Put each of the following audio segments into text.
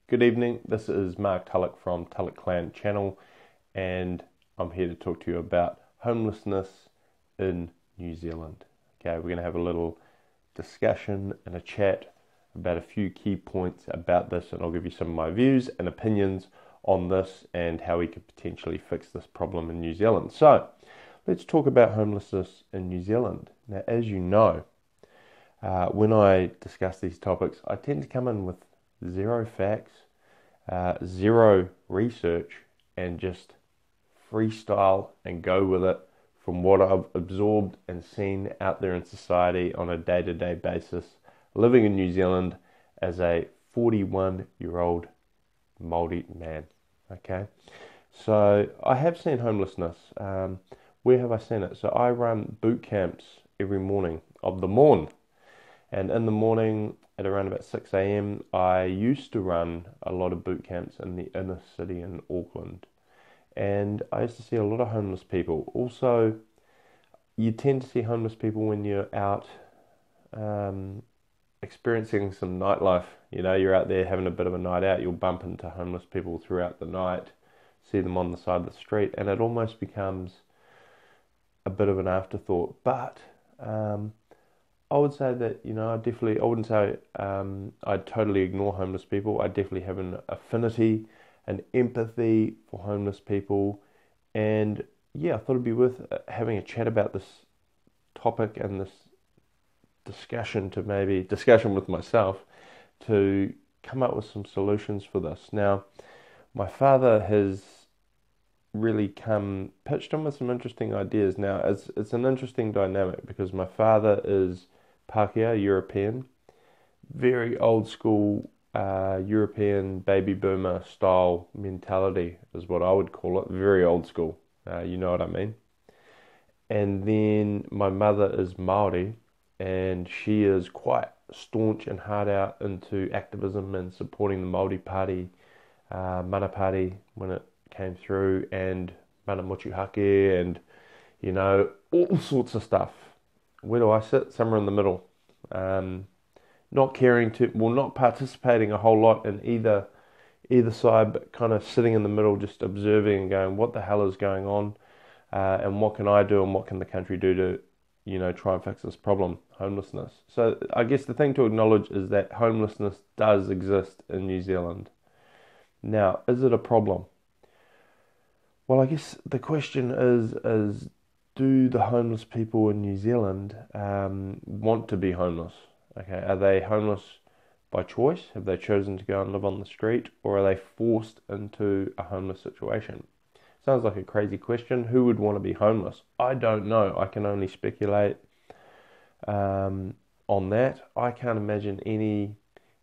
Good evening, this is Mark Tulloch from Tulloch Clan channel, and I'm here to talk to you about homelessness in New Zealand. Okay, we're going to have a little discussion and a chat about a few key points about this, and I'll give you some of my views and opinions on this and how we could potentially fix this problem in New Zealand. So, let's talk about homelessness in New Zealand. Now, as you know, when I discuss these topics, I tend to come in with zero facts, zero research, and just freestyle and go with it from what I've absorbed and seen out there in society on a day-to-day basis, living in New Zealand as a 41-year-old Māori man. Okay, so I have seen homelessness. Where have I seen it? So I run boot camps every morning of the morn. And in the morning, at around about 6 a.m, I used to run a lot of boot camps in the inner city in Auckland. And I used to see a lot of homeless people. Also, you tend to see homeless people when you're out experiencing some nightlife. You know, you're out there having a bit of a night out, you'll bump into homeless people throughout the night, see them on the side of the street, and it almost becomes a bit of an afterthought. But I would say that, I wouldn't say I'd totally ignore homeless people. I definitely have an affinity and empathy for homeless people. And yeah, I thought it'd be worth having a chat about this topic and this discussion with myself to come up with some solutions for this. Now, my father has really pitched in with some interesting ideas. Now, it's an interesting dynamic because my father is Pākehā, European, very old school European baby boomer style mentality is what I would call it, very old school, you know what I mean. And then my mother is Māori, and she is quite staunch and hard out into activism and supporting the Māori Party, Mana Party when it came through, and Mana Motuhake, and all sorts of stuff. Where do I sit? Somewhere in the middle. Not participating a whole lot in either side, but kind of sitting in the middle, just observing and going, what the hell is going on, and what can I do, and what can the country do to, try and fix this problem, homelessness. So I guess the thing to acknowledge is that homelessness does exist in New Zealand. Now, is it a problem? Well, I guess the question is do the homeless people in New Zealand want to be homeless? Okay, are they homeless by choice? Have they chosen to go and live on the street, or are they forced into a homeless situation? Sounds like a crazy question. Who would want to be homeless? I don't know. I can only speculate on that. I can't imagine any,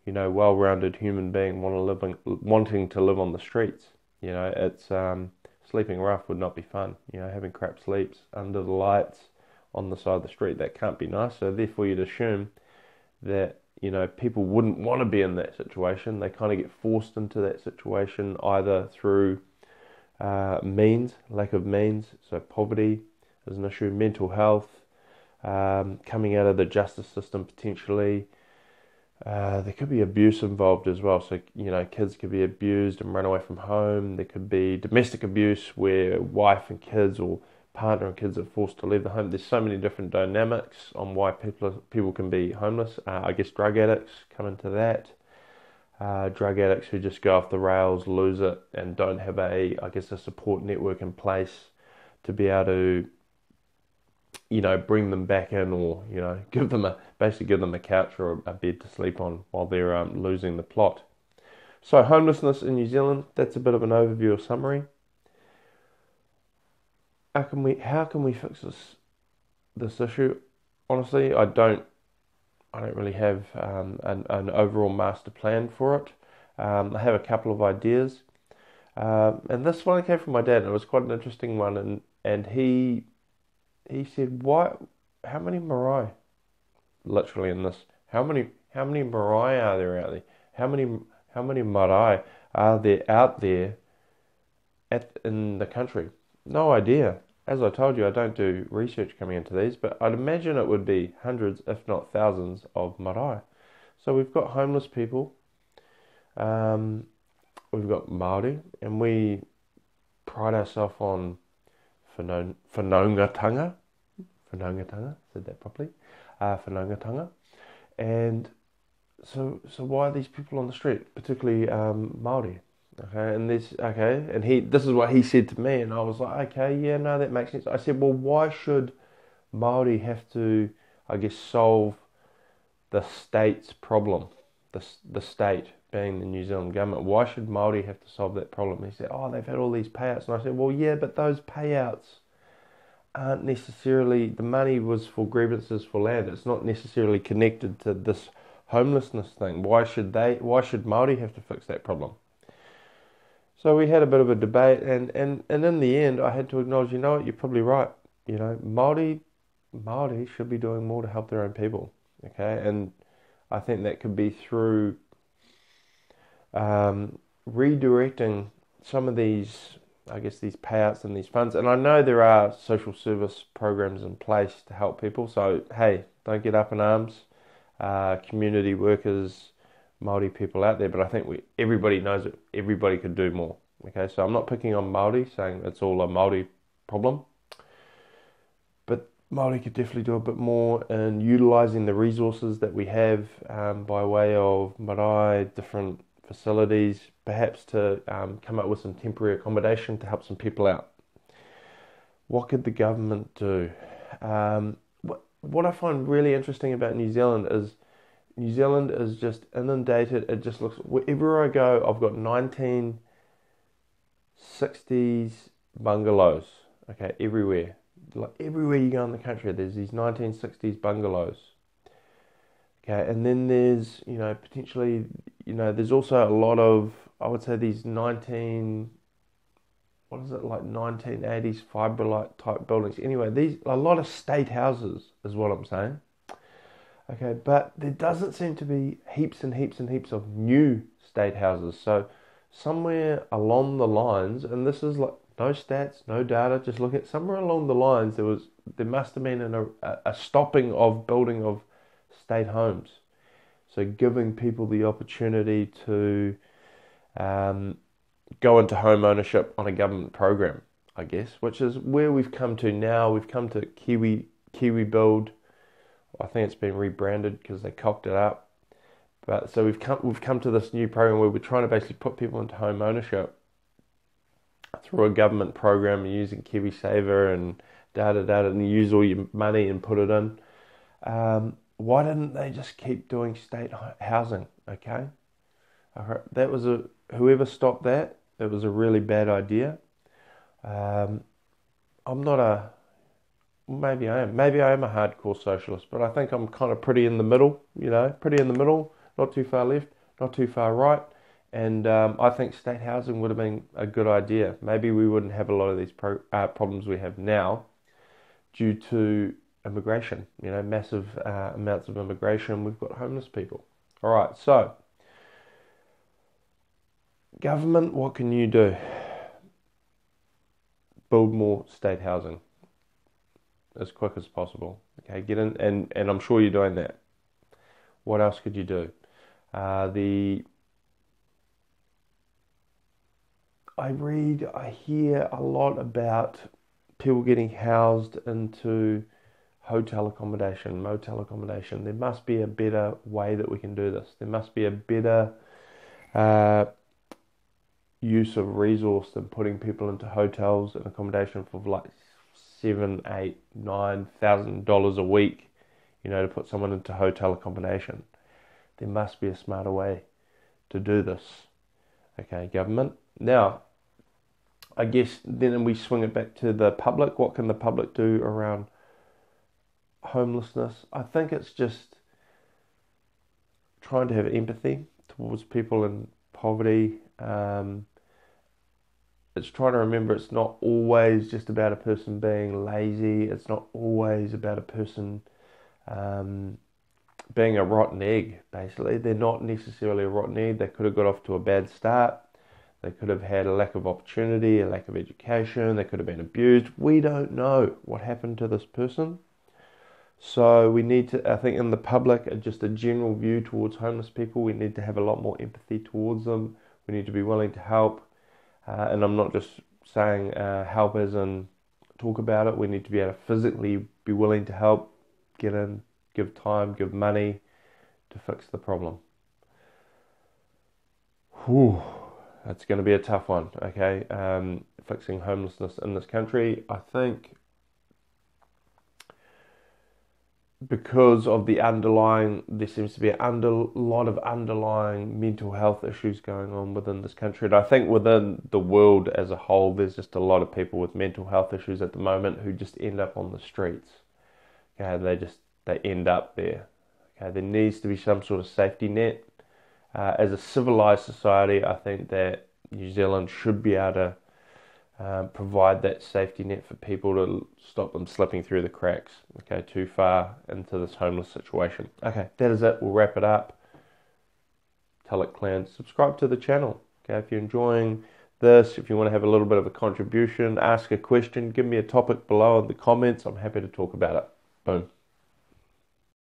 well-rounded human being wanting to live on the streets. It's sleeping rough would not be fun. Having crap sleeps under the lights on the side of the street, that can't be nice. So therefore you'd assume that, people wouldn't want to be in that situation. They kind of get forced into that situation either through lack of means, so poverty is an issue, mental health, coming out of the justice system potentially. There could be abuse involved as well. So, kids could be abused and run away from home. There could be domestic abuse where wife and kids or partner and kids are forced to leave the home. There's so many different dynamics on why people can be homeless. I guess drug addicts come into that. Drug addicts who just go off the rails, lose it, and don't have a support network in place to be able to bring them back in, or give them a couch or a bed to sleep on while they're losing the plot. So homelessness in New Zealand, that's a bit of an overview or summary. How can we fix this issue? Honestly, I don't really have an overall master plan for it. I have a couple of ideas, and this one came from my dad, and it was quite an interesting one, and he said, how many marae, literally in this, how many marae are there out there? How many marae are there out there in the country? No idea. As I told you, I don't do research coming into these, but I'd imagine it would be hundreds, if not thousands, of marae. So we've got homeless people we've got Māori, and we pride ourselves on whanaungatanga. Whanaungatanga, said that properly. Whanaungatanga. And so why are these people on the street, particularly Māori? This is what he said to me, and I was like, okay, yeah, no, that makes sense. I said, well, why should Māori have to, I guess, solve the state's problem, the state being the New Zealand government? Why should Māori have to solve that problem? He said, oh, they've had all these payouts. And I said, well, yeah, but those payouts aren't necessarily, the money was for grievances for land. It's not necessarily connected to this homelessness thing. Why should Māori have to fix that problem? So we had a bit of a debate, and in the end, I had to acknowledge, you know what, you're probably right. You know, Māori should be doing more to help their own people, okay? And I think that could be through redirecting some of these, I guess, these payouts and these funds. And I know there are social service programs in place to help people. So, hey, don't get up in arms, community workers, Māori people out there. But I think everybody knows that everybody could do more. Okay, so I'm not picking on Māori, saying it's all a Māori problem. But Māori could definitely do a bit more in utilising the resources that we have by way of marae, different facilities, perhaps to come up with some temporary accommodation to help some people out. What could the government do? What I find really interesting about New Zealand is just inundated. It just looks, wherever I go, I've got 1960s bungalows, okay, everywhere. Like everywhere you go in the country, there's these 1960s bungalows. Okay, and then there's, potentially, there's also a lot of, I would say, these 1980s fibrillite type buildings. Anyway, a lot of state houses is what I'm saying. Okay, but there doesn't seem to be heaps and heaps and heaps of new state houses. So somewhere along the lines, and this is like no stats, no data, just look at somewhere along the lines, there must have been a stopping of building of state homes. So giving people the opportunity to go into home ownership on a government program, I guess, which is where we've come to now. We've come to Kiwi Build. I think it's been rebranded because they cocked it up. But so we've come to this new program where we're trying to basically put people into home ownership through a government program using KiwiSaver and and you use all your money and put it in. Why didn't they just keep doing state housing? Okay, whoever stopped that. It was a really bad idea. Maybe I am a hardcore socialist, but I think I'm kind of pretty in the middle. Not too far left, not too far right. And I think state housing would have been a good idea. Maybe we wouldn't have a lot of these problems we have now due to immigration, massive amounts of immigration. We've got homeless people. All right, so government, what can you do? Build more state housing as quick as possible. Okay, get in, and I'm sure you're doing that. What else could you do? I hear a lot about people getting housed into hotel accommodation, motel accommodation. There must be a better way that we can do this. There must be a better use of resource than putting people into hotels and accommodation for like $7,000, $8,000, $9,000 a week, to put someone into hotel accommodation. There must be a smarter way to do this. Okay, government. Now, I guess then we swing it back to the public. What can the public do around homelessness? I think it's just trying to have empathy towards people in poverty. It's trying to remember it's not always just about a person being lazy. It's not always about a person being a rotten egg, basically. They're not necessarily a rotten egg. They could have got off to a bad start. They could have had a lack of opportunity, a lack of education. They could have been abused. We don't know what happened to this person. So we need to, I think in the public, just a general view towards homeless people, we need to have a lot more empathy towards them. We need to be willing to help. And I'm not just saying help as in talk about it. We need to be able to physically be willing to help, get in, give time, give money to fix the problem. Whew, that's going to be a tough one, okay? Fixing homelessness in this country, I think, because of there seems to be a lot of underlying mental health issues going on within this country. And I think within the world as a whole, there's just a lot of people with mental health issues at the moment who just end up on the streets. Okay, they end up there. Okay, there needs to be some sort of safety net. As a civilized society, I think that New Zealand should be able to provide that safety net for people to stop them slipping through the cracks, okay, too far into this homeless situation. Okay, that is it. We'll wrap it up. TULLOCH Clan, subscribe to the channel. Okay, if you're enjoying this, if you want to have a little bit of a contribution, ask a question, give me a topic below in the comments. I'm happy to talk about it. Boom.